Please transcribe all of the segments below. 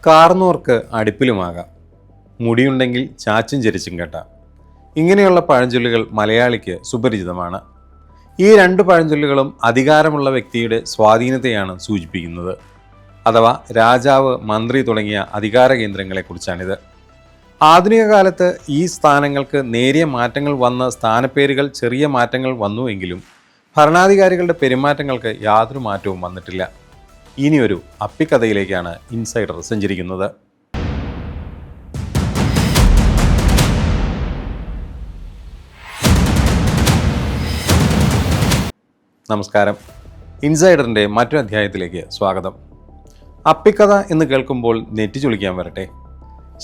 കാർന്നോർക്ക് അടുപ്പിലുമാകാം, മുടിയുണ്ടെങ്കിൽ ചാച്ചും ചരിച്ചും കേട്ടാം. ഇങ്ങനെയുള്ള പഴഞ്ചൊല്ലുകൾ മലയാളിക്ക് സുപരിചിതമാണ്. ഈ രണ്ട് പഴഞ്ചൊല്ലുകളും അധികാരമുള്ള വ്യക്തിയുടെ സ്വാധീനത്തെയാണ് സൂചിപ്പിക്കുന്നത്. അഥവാ രാജാവ്, മന്ത്രി തുടങ്ങിയ അധികാര കേന്ദ്രങ്ങളെക്കുറിച്ചാണിത്. ആധുനിക കാലത്ത് ഈ സ്ഥാനങ്ങൾക്ക് നേരിയ മാറ്റങ്ങൾ വന്ന സ്ഥാനപ്പേരുകൾ ചെറിയ മാറ്റങ്ങൾ വന്നുവെങ്കിലും ഭരണാധികാരികളുടെ പെരുമാറ്റങ്ങൾക്ക് യാതൊരു മാറ്റവും വന്നിട്ടില്ല. ഇനിയൊരു അപ്പിക്കഥയിലേക്കാണ് ഇൻസൈഡർ സഞ്ചരിക്കുന്നത്. നമസ്കാരം. ഇൻസൈഡറിൻ്റെ മറ്റൊരു അധ്യായത്തിലേക്ക് സ്വാഗതം. അപ്പിക്കഥ എന്ന് കേൾക്കുമ്പോൾ നെറ്റി ചുളിക്കാൻ വരട്ടെ.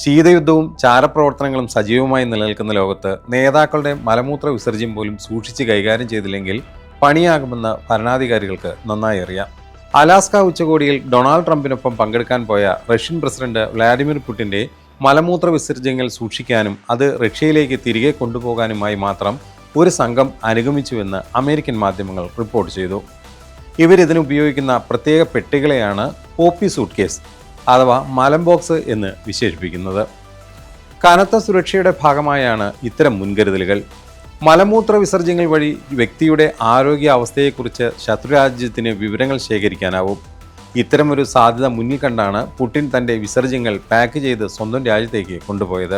ശീതയുദ്ധവും ചാരപ്രവർത്തനങ്ങളും സജീവമായി നിലനിൽക്കുന്ന ലോകത്ത് നേതാക്കളുടെ മലമൂത്ര വിസർജ്യം പോലും സൂക്ഷിച്ച് കൈകാര്യം ചെയ്തില്ലെങ്കിൽ പണിയാകുമെന്ന് ഭരണാധികാരികൾക്ക് നന്നായി അറിയാം. അലാസ്ക ഉച്ചകോടിയിൽ ഡൊണാൾഡ് ട്രംപിനൊപ്പം പങ്കെടുക്കാൻ പോയ റഷ്യൻ പ്രസിഡന്റ് വ്ളാഡിമിർ പുടിൻ്റെ മലമൂത്ര വിസർജ്യങ്ങൾ സൂക്ഷിക്കാനും അത് റഷ്യയിലേക്ക് തിരികെ കൊണ്ടുപോകാനുമായി മാത്രം ഒരു സംഘം അനുഗമിച്ചുവെന്ന് അമേരിക്കൻ മാധ്യമങ്ങൾ റിപ്പോർട്ട് ചെയ്തു. ഇവരിതിന് ഉപയോഗിക്കുന്ന പ്രത്യേക പെട്ടികളെയാണ് പോപ്പി സൂട്ട് കേസ് അഥവാ മലം ബോക്സ് എന്ന് വിശേഷിപ്പിക്കുന്നത്. കനത്ത സുരക്ഷയുടെ ഭാഗമായാണ് ഇത്തരം മുൻകരുതലുകൾ. മലമൂത്ര വിസർജ്യങ്ങൾ വഴി വ്യക്തിയുടെ ആരോഗ്യ അവസ്ഥയെക്കുറിച്ച് ശത്രുരാജ്യത്തിന് വിവരങ്ങൾ ശേഖരിക്കാനാവും. ഇത്തരമൊരു സാധ്യത മുന്നിൽ കണ്ടാണ് പുടിൻ തൻ്റെ വിസർജ്യങ്ങൾ പാക്ക് ചെയ്ത് സ്വന്തം രാജ്യത്തേക്ക് കൊണ്ടുപോയത്.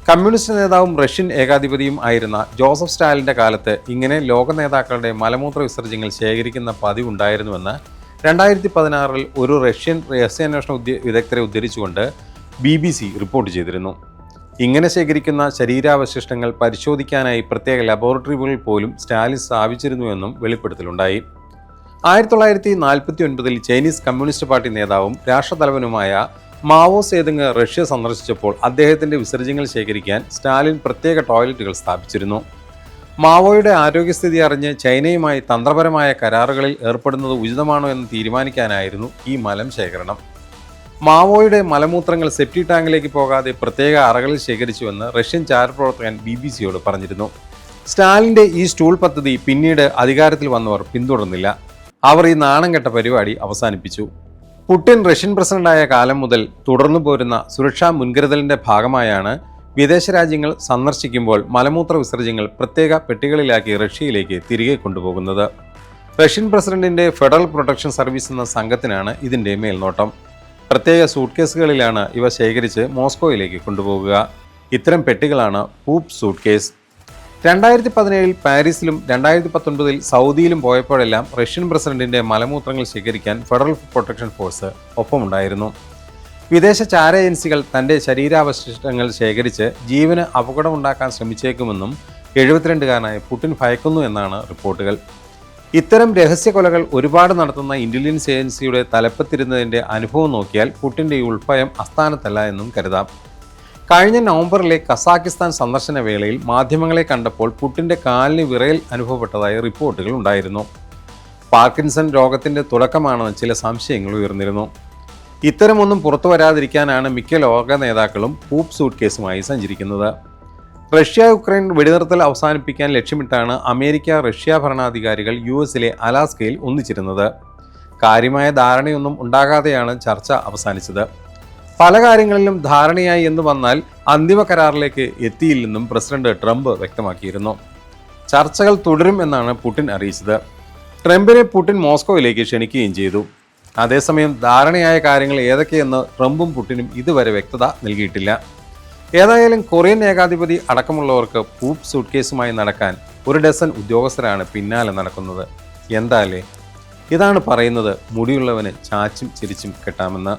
കമ്മ്യൂണിസ്റ്റ് നേതാവും റഷ്യൻ ഏകാധിപതിയും ആയിരുന്ന ജോസഫ് സ്റ്റാലിൻ്റെ കാലത്ത് ഇങ്ങനെ ലോക നേതാക്കളുടെ മലമൂത്ര വിസർജ്യങ്ങൾ ശേഖരിക്കുന്ന പതിവുണ്ടായിരുന്നുവെന്ന് 2016 ഒരു റഷ്യൻ രഹസ്യാന്വേഷണ വിദഗ്ധരെ ഉദ്ധരിച്ചുകൊണ്ട് BBC റിപ്പോർട്ട് ചെയ്തിരുന്നു. ഇങ്ങനെ ശേഖരിക്കുന്ന ശരീരാവശിഷ്ടങ്ങൾ പരിശോധിക്കാനായി പ്രത്യേക ലബോറട്ടറികളിൽ പോലും സ്റ്റാലിൻ സ്ഥാപിച്ചിരുന്നുവെന്നും വെളിപ്പെടുത്തലുണ്ടായി. 1949 ചൈനീസ് കമ്മ്യൂണിസ്റ്റ് പാർട്ടി നേതാവും രാഷ്ട്രതലവനുമായ മാവോ സേതുങ് റഷ്യ സന്ദർശിച്ചപ്പോൾ അദ്ദേഹത്തിൻ്റെ വിസർജ്യങ്ങൾ ശേഖരിക്കാൻ സ്റ്റാലിൻ പ്രത്യേക ടോയ്ലറ്റുകൾ സ്ഥാപിച്ചിരുന്നു. മാവോയുടെ ആരോഗ്യസ്ഥിതി അറിഞ്ഞ് ചൈനയുമായി തന്ത്രപരമായ കരാറുകളിൽ ഏർപ്പെടുന്നത് ഉചിതമാണോ എന്ന് തീരുമാനിക്കാനായിരുന്നു ഈ മലം ശേഖരണം. മാവോയുടെ മലമൂത്രങ്ങൾ സെപ്റ്റി ടാങ്കിലേക്ക് പോകാതെ പ്രത്യേക അറകളിൽ ശേഖരിച്ചുവെന്ന് റഷ്യൻ ചാരപ്രവർത്തകൻ BBCയോട് പറഞ്ഞിരുന്നു. സ്റ്റാലിൻ്റെ ഈ സ്റ്റൂൾ പദ്ധതി പിന്നീട് അധികാരത്തിൽ വന്നവർ പിന്തുടർന്നില്ല. അവർ ഈ നാണം കെട്ട പരിപാടി അവസാനിപ്പിച്ചു. പുടിൻ റഷ്യൻ പ്രസിഡന്റായ കാലം മുതൽ തുടർന്നു പോരുന്ന സുരക്ഷാ മുൻകരുതലിൻ്റെ ഭാഗമായാണ് വിദേശ രാജ്യങ്ങൾ സന്ദർശിക്കുമ്പോൾ മലമൂത്ര വിസർജ്യങ്ങൾ പ്രത്യേക പെട്ടികളിലാക്കി റഷ്യയിലേക്ക് തിരികെ കൊണ്ടുപോകുന്നത്. റഷ്യൻ പ്രസിഡന്റിൻ്റെ ഫെഡറൽ പ്രൊട്ടക്ഷൻ സർവീസ് എന്ന സംഘത്തിനാണ് ഇതിൻ്റെ മേൽനോട്ടം. പ്രത്യേക സൂട്ട് കേസുകളിലാണ് ഇവ ശേഖരിച്ച് മോസ്കോയിലേക്ക് കൊണ്ടുപോകുക. ഇത്തരം പെട്ടികളാണ് പൂപ്പ് സൂട്ട് കേസ്. 2017 പാരീസിലും 2019 സൗദിയിലും പോയപ്പോഴെല്ലാം റഷ്യൻ പ്രസിഡന്റിൻ്റെ മലമൂത്രങ്ങൾ ശേഖരിക്കാൻ ഫെഡറൽ പ്രൊട്ടക്ഷൻ ഫോഴ്സ് ഒപ്പമുണ്ടായിരുന്നു. വിദേശ ചാര ഏജൻസികൾ തൻ്റെ ശരീരാവശിഷ്ടങ്ങൾ ശേഖരിച്ച് ജീവന് അപകടമുണ്ടാക്കാൻ ശ്രമിച്ചേക്കുമെന്നും 72കാരനായ പുടിൻ ഭയക്കുന്നു എന്നാണ് റിപ്പോർട്ടുകൾ. ഇത്തരം രഹസ്യ കൊലകൾ ഒരുപാട് നടത്തുന്ന ഇന്റലിജൻസ് ഏജൻസിയുടെ തലപ്പത്തിരുന്നതിൻ്റെ അനുഭവം നോക്കിയാൽ പുടിൻ്റെ ഈ ഉൾഭയം അസ്ഥാനത്തല്ല എന്നും കരുതാം. കഴിഞ്ഞ നവംബറിലെ കസാക്കിസ്ഥാൻ സന്ദർശന വേളയിൽ മാധ്യമങ്ങളെ കണ്ടപ്പോൾ പുടിൻ്റെ കാലിന് വിറയൽ അനുഭവപ്പെട്ടതായി റിപ്പോർട്ടുകൾ ഉണ്ടായിരുന്നു. പാർക്കിൻസൺ രോഗത്തിൻ്റെ തുടക്കമാണെന്ന് ചില സംശയങ്ങൾ ഉയർന്നിരുന്നു. ഇത്തരമൊന്നും പുറത്തു വരാതിരിക്കാനാണ് മിക്ക ലോക നേതാക്കളും പൂപ്പ് സൂട്ട് കേസുമായി സഞ്ചരിക്കുന്നത്. റഷ്യ-യുക്രൈൻ വെടിനിർത്തൽ അവസാനിപ്പിക്കാൻ ലക്ഷ്യമിട്ടാണ് റഷ്യ ഭരണാധികാരികൾ US-ലെ അലാസ്കയിൽ ഒന്നിച്ചിരുന്നത്. കാര്യമായ ധാരണയൊന്നും ഉണ്ടാകാതെയാണ് ചർച്ച അവസാനിച്ചത്. പല കാര്യങ്ങളിലും ധാരണയായി എന്ന് വന്നാൽ അന്തിമ കരാറിലേക്ക് എത്തിയില്ലെന്നും പ്രസിഡന്റ് ട്രംപ് വ്യക്തമാക്കിയിരുന്നു. ചർച്ചകൾ തുടരും എന്നാണ് പുടിൻ അറിയിച്ചത്. ട്രംപിനെ പുടിൻ മോസ്കോയിലേക്ക് ക്ഷണിക്കുകയും ചെയ്തു. അതേസമയം ധാരണയായ കാര്യങ്ങൾ ഏതൊക്കെയെന്ന് ട്രംപും പുടിനും ഇതുവരെ വ്യക്തത നൽകിയിട്ടില്ല. ഏതായാലും കൊറിയൻ ഏകാധിപതി അടക്കമുള്ളവർക്ക് പൂപ്പ് സൂട്ട് കേസുമായി നടക്കാൻ 1 ഡസൻ ഉദ്യോഗസ്ഥരാണ് പിന്നാലെ നടക്കുന്നത്. എന്താല്ലേ, ഇതാണ് പറയുന്നത് മുടിയുള്ളവന് ചാച്ചും ചിരിച്ചും കെട്ടാമെന്ന്.